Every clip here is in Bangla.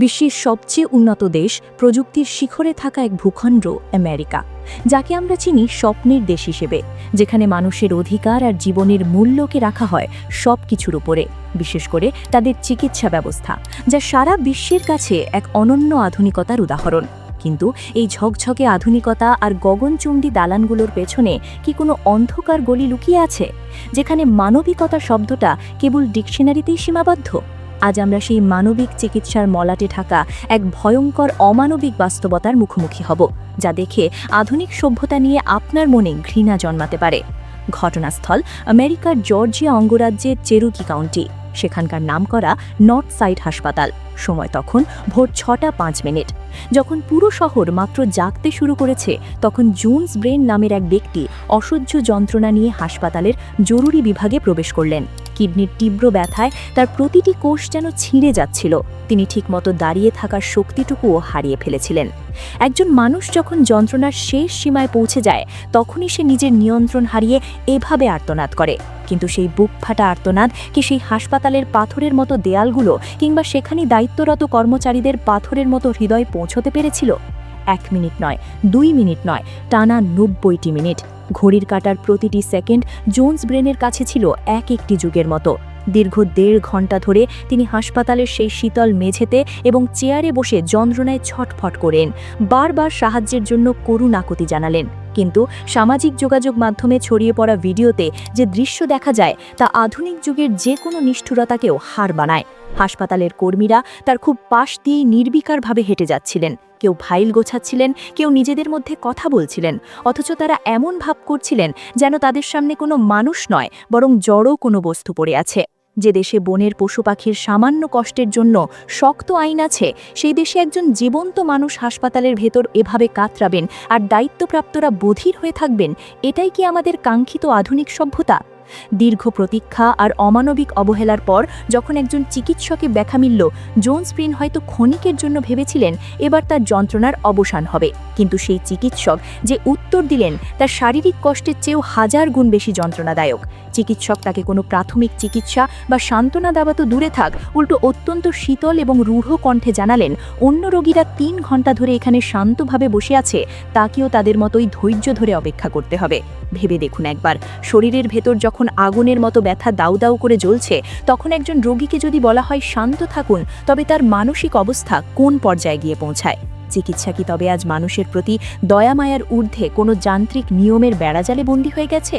বিশ্বের সবচেয়ে উন্নত দেশ, প্রযুক্তির শিখরে থাকা এক ভূখণ্ড আমেরিকা, যাকে আমরা চিনি স্বপ্নের দেশ হিসেবে, যেখানে মানুষের অধিকার আর জীবনের মূল্যকে রাখা হয় সব কিছুর উপরে, বিশেষ করে তাদের চিকিৎসা ব্যবস্থা, যা সারা বিশ্বের কাছে এক অনন্য আধুনিকতার উদাহরণ। কিন্তু এই ঝকঝকে আধুনিকতা আর গগনচুম্বী দালানগুলোর পেছনে কি কোনো অন্ধকার গলি লুকিয়ে আছে, যেখানে মানবিকতা শব্দটা কেবল ডিকশনারিতেই সীমাবদ্ধ? আজ আমরা সেই মানবিক চিকিৎসার মলাটে ঢাকা এক ভয়ঙ্কর অমানবিক বাস্তবতার মুখোমুখি হব, যা দেখে আধুনিক সভ্যতা নিয়ে আপনার মনে ঘৃণা জন্মাতে পারে। ঘটনাস্থল আমেরিকার জর্জিয়া অঙ্গরাজ্যের চেরুকি কাউন্টি। সেখানকার নামকরা নর্থ সাইড হাসপাতাল। সময় তখন ভোর 6:05। যখন পুরো শহর মাত্র জাগতে শুরু করেছে, তখন জোন্স ব্রেন নামের এক ব্যক্তি অসহ্য যন্ত্রণা নিয়ে হাসপাতালের জরুরি বিভাগে প্রবেশ করলেন। কিডনির তীব্র ব্যথায় তার প্রতিটি কোষ যেন ছিঁড়ে যাচ্ছিল। তিনি ঠিকমতো দাঁড়িয়ে থাকার শক্তিটুকুও হারিয়ে ফেলেছিলেন। একজন মানুষ যখন যন্ত্রণার শেষ সীমায় পৌঁছে যায়, তখনই সে নিজের নিয়ন্ত্রণ হারিয়ে এভাবে আর্তনাদ করে। কিন্তু সেই বুক ফাটা আর্তনাদ কি সেই হাসপাতালের পাথরের মতো দেয়ালগুলো কিংবা সেখানে দায়িত্বরত কর্মচারীদের পাথরের মতো হৃদয় পৌঁছতে পেরেছিল? 1 মিনিট নয়, 2 মিনিট নয়, টানা 90টি মিনিট। ঘড়ির কাঁটার প্রতিটি সেকেন্ড জোন্স ব্রেনের কাছে ছিল এক একটি যুগের মতো। দীর্ঘ 1.5 ঘন্টা ধরে তিনি হাসপাতালের সেই শীতল মেঝেতে এবং চেয়ারে বসে যন্ত্রণায় ছটফট করেন, বারবার সাহায্যের জন্য করুণ আকুতি জানালেন। কিন্তু সামাজিক যোগাযোগ মাধ্যমে ছড়িয়ে পড়া ভিডিওতে যে দৃশ্য দেখা যায়, তা আধুনিক যুগের যে কোনো নিষ্ঠুরতাকেও হার বানায়। হাসপাতালের কর্মীরা তার খুব পাশ দিয়েই নির্বিকারভাবে হেঁটে যাচ্ছিলেন। কেউ ফাইল গোছাচ্ছিলেন, কেউ নিজেদের মধ্যে কথা বলছিলেন, অথচ তারা এমন ভাব করছিলেন যেন তাদের সামনে কোনো মানুষ নয়, বরং জড়ো কোনো বস্তু পড়ে আছে। যে দেশে বনের পশু পাখির সামান্য কষ্টের জন্য শক্ত আইন আছে, সেই দেশে একজন জীবন্ত মানুষ হাসপাতালের ভেতর এভাবে কাতরাবেন আর দায়িত্বপ্রাপ্তরা বধির হয়ে থাকবেন? এটাই কি আমাদের কাঙ্ক্ষিত আধুনিক সভ্যতা? দীর্ঘ প্রতীক্ষা আর অমানবিক অবহেলার পর যখন একজন চিকিৎসকে দেখা মিলল, জোন্স ব্রেন হয়তো ক্ষণিকের জন্য ভেবেছিলেন এবার তার যন্ত্রণার অবসান হবে। কিন্তু সেই চিকিৎসক যে উত্তর দিলেন, তার শারীরিক কষ্টের চেয়েও 1000 গুণ বেশি যন্ত্রণাদায়ক। চিকিৎসক তাকে কোনো প্রাথমিক চিকিৎসা বা সান্ত্বনা দেওয়া তো দূরে থাক, উল্টো অত্যন্ত শীতল এবং রূঢ় কণ্ঠে জানালেন, অন্য রোগীরা 3 ঘন্টা ধরে এখানে শান্তভাবে বসে আছে, তাকেও তাদের মতোই ধৈর্য ধরে অপেক্ষা করতে হবে। ভেবে দেখুন একবার, শরীরের ভেতর যখন আগুনের মতো ব্যথা দাউ দাউ করে জ্বলছে, তখন একজন রোগীকে যদি বলা হয় শান্ত থাকুন, তবে তার মানসিক অবস্থা কোন পর্যায়ে গিয়ে পৌঁছায়? চিকিৎসা কি তবে আজ মানুষের প্রতি দয়ামায়ার ঊর্ধ্বে কোনো যান্ত্রিক নিয়মের বেড়াজালে বন্দী হয়ে গেছে?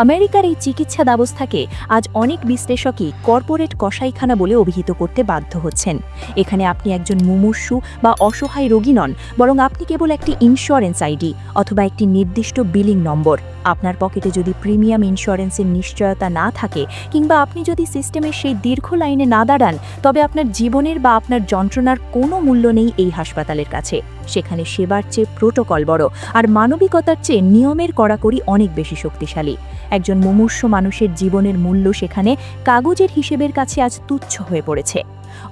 আমেরিকার এই চিকিৎসা ব্যবস্থাকে আজ অনেক বিশ্লেষকই কর্পোরেট কসাইখানা বলে অভিহিত করতে বাধ্য হচ্ছেন। এখানে আপনি একজন মুমূর্ষু বা অসহায় রোগী নন, বরং আপনি কেবল একটি ইন্স্যুরেন্স আইডি অথবা একটি নির্দিষ্ট বিলিং নম্বর। আপনার পকেটে যদি প্রিমিয়াম ইন্স্যুরেন্সের নিশ্চয়তা না থাকে, কিংবা আপনি যদি সিস্টেমের সেই দীর্ঘ লাইনে না দাঁড়ান, তবে আপনার জীবনের বা আপনার যন্ত্রণার কোনো মূল্য নেই এই হাসপাতালের কাছে। সেখানে সেবার চেয়ে প্রোটোকল বড়, আর মানবিকতার চেয়ে নিয়মের কড়াকড়ি অনেক বেশি শক্তিশালী। একজন মুমূর্ষু মানুষের জীবনের মূল্য সেখানে কাগজের হিসেবের কাছে আজ তুচ্ছ হয়ে পড়েছে।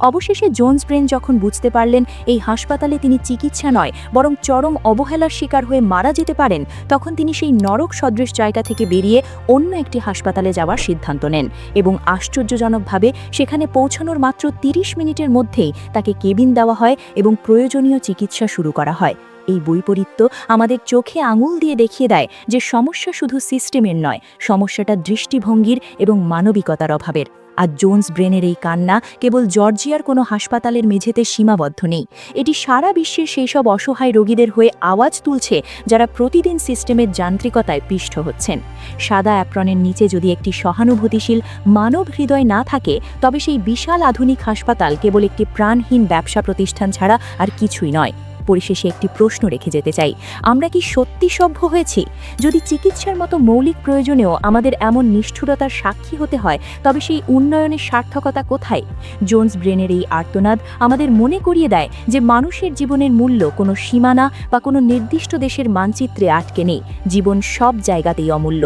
অবশেষে জোন্স ব্রেন যখন বুঝতে পারলেন এই হাসপাতালে তিনি চিকিৎসা নয়, বরং চরম অবহেলার শিকার হয়ে মারা যেতে পারেন, তখন তিনি সেই নরক সদৃশ জায়গা থেকে বেরিয়ে অন্য একটি হাসপাতালে যাওয়ার সিদ্ধান্ত নেন এবং আশ্চর্যজনকভাবে সেখানে পৌঁছানোর মাত্র 30 মিনিটের মধ্যেই তাকে কেবিন দেওয়া হয় এবং প্রয়োজনীয় চিকিৎসা শুরু করা হয়। এই বৈপরীত্য আমাদের চোখে আঙুল দিয়ে দেখিয়ে দেয় যে সমস্যা শুধু সিস্টেমের নয়, সমস্যাটা দৃষ্টিভঙ্গির এবং মানবিকতার অভাবের। আর জোন্স ব্রেনের এই কান্না কেবল জর্জিয়ার কোনো হাসপাতালের মেঝেতে সীমাবদ্ধ নেই, এটি সারা বিশ্বের সেই সব অসহায় রোগীদের হয়ে আওয়াজ তুলছে যারা প্রতিদিন সিস্টেমের যান্ত্রিকতায় পিষ্ট হচ্ছেন। সাদা অ্যাপ্রনের নিচে যদি একটি সহানুভূতিশীল মানব হৃদয় না থাকে, তবে সেই বিশাল আধুনিক হাসপাতাল কেবল একটি প্রাণহীন ব্যবসা প্রতিষ্ঠান ছাড়া আর কিছুই নয়। পরিশেষে একটি প্রশ্ন রেখে যেতে চাই, আমরা কি সত্যি সভ্য হয়েছি? যদি চিকিৎসার মতো মৌলিক প্রয়োজনেও আমাদের এমন নিষ্ঠুরতার সাক্ষী হতে হয়, তবে সেই উন্নয়নের সার্থকতা কোথায়? জোন্স ব্রেনের এই আর্তনাদ আমাদের মনে করিয়ে দেয় যে মানুষের জীবনের মূল্য কোনো সীমানা বা কোনো নির্দিষ্ট দেশের মানচিত্রে আটকে নেই। জীবন সব জায়গাতেই অমূল্য।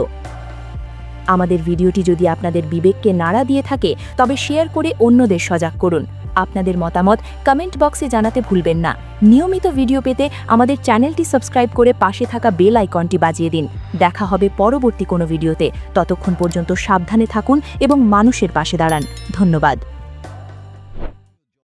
আমাদের ভিডিওটি যদি আপনাদের বিবেককে নাড়া দিয়ে থাকে, তবে শেয়ার করে অন্যদের সজাগ করুন। আপনাদের মতামত কমেন্ট বক্সে জানাতে ভুলবেন না। নিয়মিত ভিডিও পেতে আমাদের চ্যানেলটি সাবস্ক্রাইব করে পাশে থাকা বেল আইকনটি বাজিয়ে দিন। দেখা হবে পরবর্তী কোনো ভিডিওতে। ততক্ষণ পর্যন্ত সাবধানে থাকুন এবং মানুষের পাশে দাঁড়ান। ধন্যবাদ।